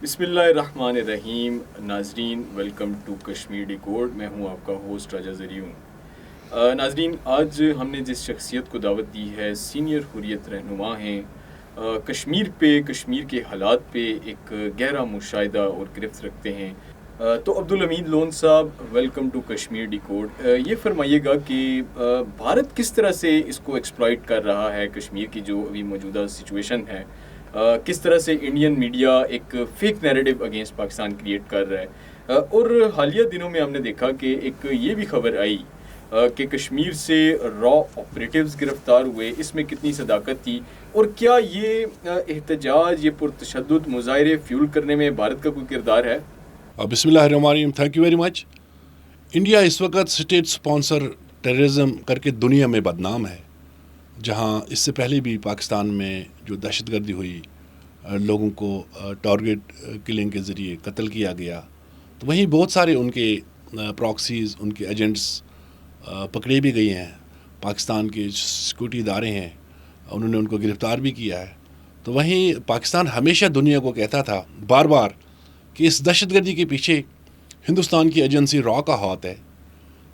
بسم اللہ الرحمن الرحیم. ناظرین ویلکم ٹو کشمیر ڈیکوڈ. میں ہوں آپ کا ہوسٹ راجہ زریون. ناظرین آج ہم نے جس شخصیت کو دعوت دی ہے سینئر حریت رہنما ہیں. کشمیر کے حالات پہ ایک گہرا مشاہدہ اور گرفت رکھتے ہیں. تو عبدالحمید لون صاحب ویلکم ٹو کشمیر ڈیکوڈ. یہ فرمائیے گا کہ بھارت کس طرح سے اس کو ایکسپلائٹ کر رہا ہے کشمیر کی جو ابھی موجودہ سچویشن ہے. کس طرح سے انڈین میڈیا ایک fake narrative against Pakistan create کر رہا ہے. اور حالیہ دنوں میں ہم نے دیکھا کہ ایک یہ بھی خبر آئی کہ کشمیر سے را آپریٹیوز گرفتار ہوئے. اس میں کتنی صداقت تھی اور کیا یہ احتجاج یہ پرتشدد مظاہرے فیول کرنے میں بھارت کا کوئی کردار ہے؟ بسم اللہ الرحمن الرحیم. Thank you very much. India اس وقت اسٹیٹ اسپانسر ٹیررزم کر کے دنیا میں بدنام ہے. جہاں اس سے پہلے بھی پاکستان میں جو دہشت گردی ہوئی، لوگوں کو ٹارگٹ کلنگ کے ذریعے قتل کیا گیا، تو وہیں بہت سارے ان کے پراکسیز، ان کے ایجنٹس پکڑے بھی گئے ہیں. پاکستان کے سیکورٹی ادارے ہیں، انہوں نے ان کو گرفتار بھی کیا ہے. تو وہیں پاکستان ہمیشہ دنیا کو کہتا تھا بار بار کہ اس دہشت گردی کے پیچھے ہندوستان کی ایجنسی را کا ہاتھ ہے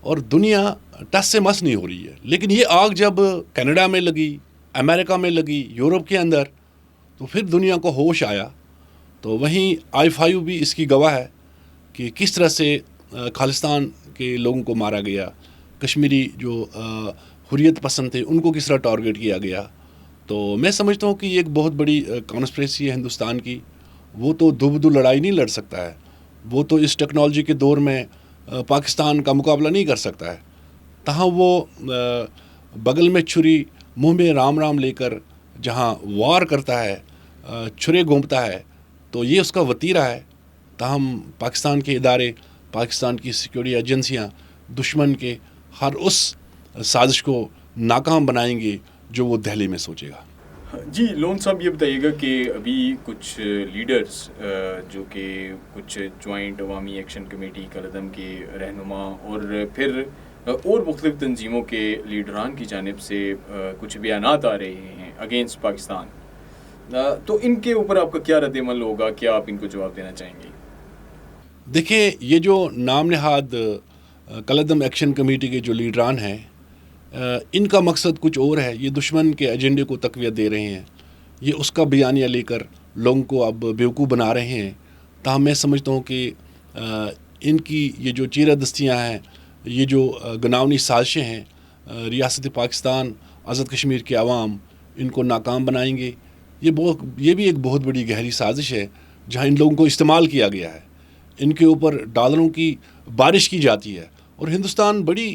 اور دنیا ٹس سے مس نہیں ہو رہی ہے. لیکن یہ آگ جب کینیڈا میں لگی، امریکہ میں لگی، یورپ کے اندر، تو پھر دنیا کو ہوش آیا. تو وہیں I-5 بھی اس کی گواہ ہے کہ کس طرح سے خالصتان کے لوگوں کو مارا گیا، کشمیری جو حریت پسند تھے ان کو کس طرح ٹارگٹ کیا گیا. تو میں سمجھتا ہوں کہ یہ ایک بہت بڑی کانسپریسی ہے ہندوستان کی. وہ تو دو بدو لڑائی نہیں لڑ سکتا ہے، وہ تو اس ٹیکنالوجی کے دور میں پاکستان کا مقابلہ نہیں کر سکتا ہے. تاہم وہ بغل میں چھری منہ میں رام رام لے کر جہاں وار کرتا ہے، چھرے گھونپتا ہے، تو یہ اس کا وتیرہ ہے. تاہم پاکستان کے ادارے، پاکستان کی سیکورٹی ایجنسیاں دشمن کے ہر اس سازش کو ناکام بنائیں گے جو وہ دہلی میں سوچے گا. جی لون صاحب، یہ بتائیے گا کہ ابھی کچھ لیڈرز جو کہ کچھ جوائنٹ عوامی ایکشن کمیٹی کالعدم کے رہنما اور پھر اور مختلف تنظیموں کے لیڈران کی جانب سے کچھ بیانات آ رہے ہیں اگینسٹ پاکستان، تو ان کے اوپر آپ کا کیا رد عمل ہوگا؟ کیا آپ ان کو جواب دینا چاہیں گے؟ دیکھیں، یہ جو نام نہاد کالعدم ایکشن کمیٹی کے جو لیڈران ہیں، ان کا مقصد کچھ اور ہے. یہ دشمن کے ایجنڈے کو تقویت دے رہے ہیں. یہ اس کا بیانیہ لے کر لوگوں کو اب بیوقوف بنا رہے ہیں. تاہم میں سمجھتا ہوں کہ ان کی یہ جو چیرہ دستیاں ہیں، یہ جو گناونی سازشیں ہیں، ریاست پاکستان، آزاد کشمیر کے عوام ان کو ناکام بنائیں گے. یہ بھی ایک بہت بڑی گہری سازش ہے جہاں ان لوگوں کو استعمال کیا گیا ہے. ان کے اوپر ڈالروں کی بارش کی جاتی ہے اور ہندوستان بڑی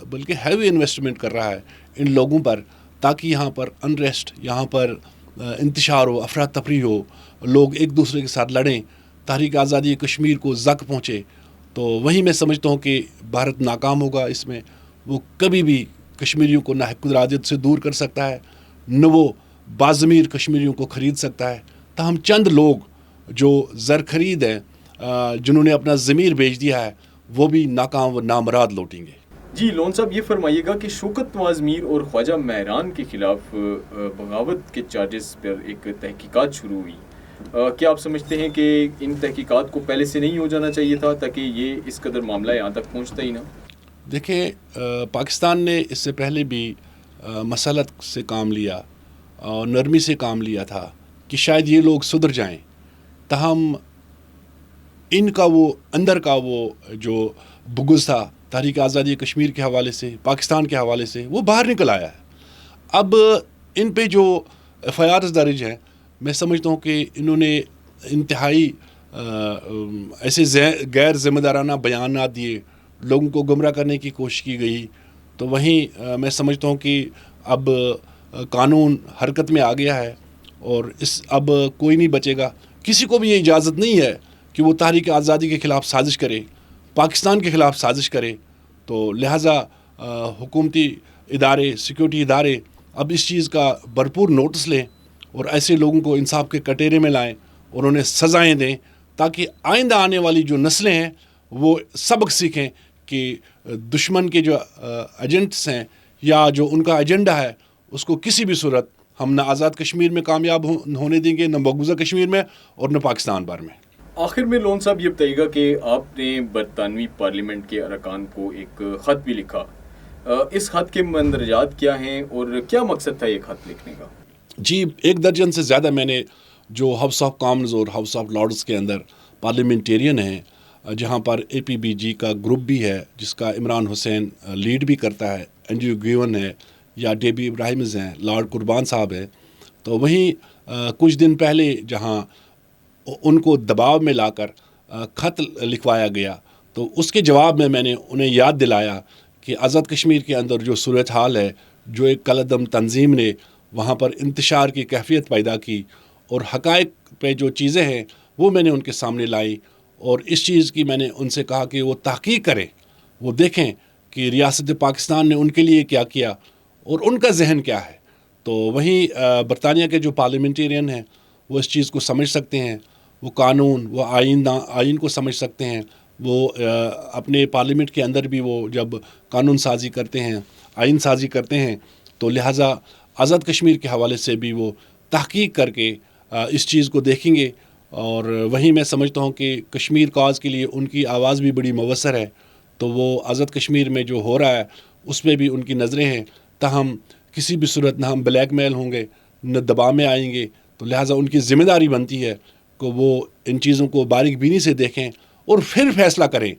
بلکہ ہیوی انویسٹمنٹ کر رہا ہے ان لوگوں پر، تاکہ یہاں پر انریسٹ، یہاں پر انتشار ہو، افراتفری ہو، لوگ ایک دوسرے کے ساتھ لڑیں، تحریک آزادی کشمیر کو زک پہنچے. تو وہیں میں سمجھتا ہوں کہ بھارت ناکام ہوگا اس میں. وہ کبھی بھی کشمیریوں کو نہ حق الارادیت سے دور کر سکتا ہے، نہ وہ باضمیر کشمیریوں کو خرید سکتا ہے. تاہم چند لوگ جو زر خرید ہیں، جنہوں نے اپنا ضمیر بیچ دیا ہے، وہ بھی ناکام و نامراد لوٹیں گے. جی لون صاحب، یہ فرمائیے گا کہ شوکت نواز میر اور خواجہ مہران کے خلاف بغاوت کے چارجز پر ایک تحقیقات شروع ہوئی. کیا آپ سمجھتے ہیں کہ ان تحقیقات کو پہلے سے نہیں ہو جانا چاہیے تھا تاکہ یہ اس قدر معاملہ یہاں تک پہنچتا ہی نہ؟ دیکھیں، پاکستان نے اس سے پہلے بھی مسلط سے کام لیا اور نرمی سے کام لیا تھا کہ شاید یہ لوگ سدھر جائیں. تاہم ان کا وہ اندر کا وہ جو بغض تھا تحریک آزادی کشمیر کے حوالے سے، پاکستان کے حوالے سے، وہ باہر نکل آیا ہے. اب ان پہ جو FIRs درج ہیں، میں سمجھتا ہوں کہ انہوں نے انتہائی ایسے غیر ذمہ دارانہ بیانات دیے، لوگوں کو گمراہ کرنے کی کوشش کی گئی. تو وہیں میں سمجھتا ہوں کہ اب قانون حرکت میں آ گیا ہے اور اب کوئی نہیں بچے گا. کسی کو بھی یہ اجازت نہیں ہے کہ وہ تحریک آزادی کے خلاف سازش کرے، پاکستان کے خلاف سازش کرے. تو لہٰذا حکومتی ادارے، سیکورٹی ادارے اب اس چیز کا بھرپور نوٹس لیں اور ایسے لوگوں کو انصاف کے کٹہرے میں لائیں اور انہیں سزائیں دیں، تاکہ آئندہ آنے والی جو نسلیں ہیں وہ سبق سیکھیں کہ دشمن کے جو ایجنٹس ہیں یا جو ان کا ایجنڈا ہے، اس کو کسی بھی صورت ہم نہ آزاد کشمیر میں کامیاب ہونے دیں گے، نہ مقبوضہ کشمیر میں اور نہ پاکستان بھر میں. آخر میں لون صاحب یہ بتائیے گا کہ آپ نے برطانوی پارلیمنٹ کے ارکان کو ایک خط بھی لکھا. اس خط کے مندرجات کیا ہیں اور کیا مقصد تھا یہ خط لکھنے کا؟ جی 1 درجن سے زیادہ میں نے جو ہاؤس آف کامنز اور ہاؤس آف لارڈز کے اندر پارلیمنٹیرین ہیں, جہاں پر APBG کا گروپ بھی ہے جس کا عمران حسین لیڈ بھی کرتا ہے, اینڈریو گیون ہے یا ڈیبی ابراہیمز ہیں, لارڈ قربان صاحب ہیں, تو وہیں کچھ دن پہلے جہاں ان کو دباؤ میں لا کر خط لکھوایا گیا تو اس کے جواب میں نے انہیں یاد دلایا کہ آزاد کشمیر کے اندر جو صورتحال ہے, جو ایک کالعدم تنظیم نے وہاں پر انتشار کی کیفیت پیدا کی اور حقائق پہ جو چیزیں ہیں وہ میں نے ان کے سامنے لائی, اور اس چیز کی میں نے ان سے کہا کہ وہ تحقیق کریں, وہ دیکھیں کہ ریاست پاکستان نے ان کے لیے کیا کیا اور ان کا ذہن کیا ہے. تو وہیں برطانیہ کے جو پارلیمنٹیرین ہیں وہ اس چیز کو سمجھ سکتے ہیں, وہ قانون, وہ آئین کو سمجھ سکتے ہیں, وہ اپنے پارلیمنٹ کے اندر بھی وہ جب قانون سازی کرتے ہیں, آئین سازی کرتے ہیں, تو لہٰذا آزاد کشمیر کے حوالے سے بھی وہ تحقیق کر کے اس چیز کو دیکھیں گے. اور وہیں میں سمجھتا ہوں کہ کشمیر کاز کے لیے ان کی آواز بھی بڑی مؤثر ہے, تو وہ آزاد کشمیر میں جو ہو رہا ہے اس میں بھی ان کی نظریں ہیں. تاہم کسی بھی صورت نہ ہم بلیک میل ہوں گے نہ دباؤ میں آئیں گے, تو لہٰذا ان کی ذمہ داری بنتی ہے کہ وہ ان چیزوں کو باریک بینی سے دیکھیں اور پھر فیصلہ کریں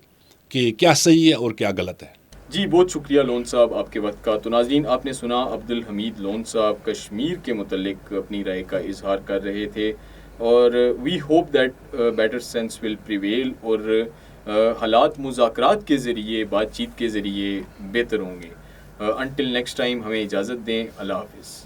کہ کیا صحیح ہے اور کیا غلط ہے. جی بہت شکریہ لون صاحب آپ کے وقت کا. تو ناظرین آپ نے سنا عبدالحمید لون صاحب کشمیر کے متعلق اپنی رائے کا اظہار کر رہے تھے, اور we hope that better sense will prevail, اور حالات مذاکرات کے ذریعے, بات چیت کے ذریعے بہتر ہوں گے. انٹل نیکسٹ ٹائم ہمیں اجازت دیں. اللہ حافظ.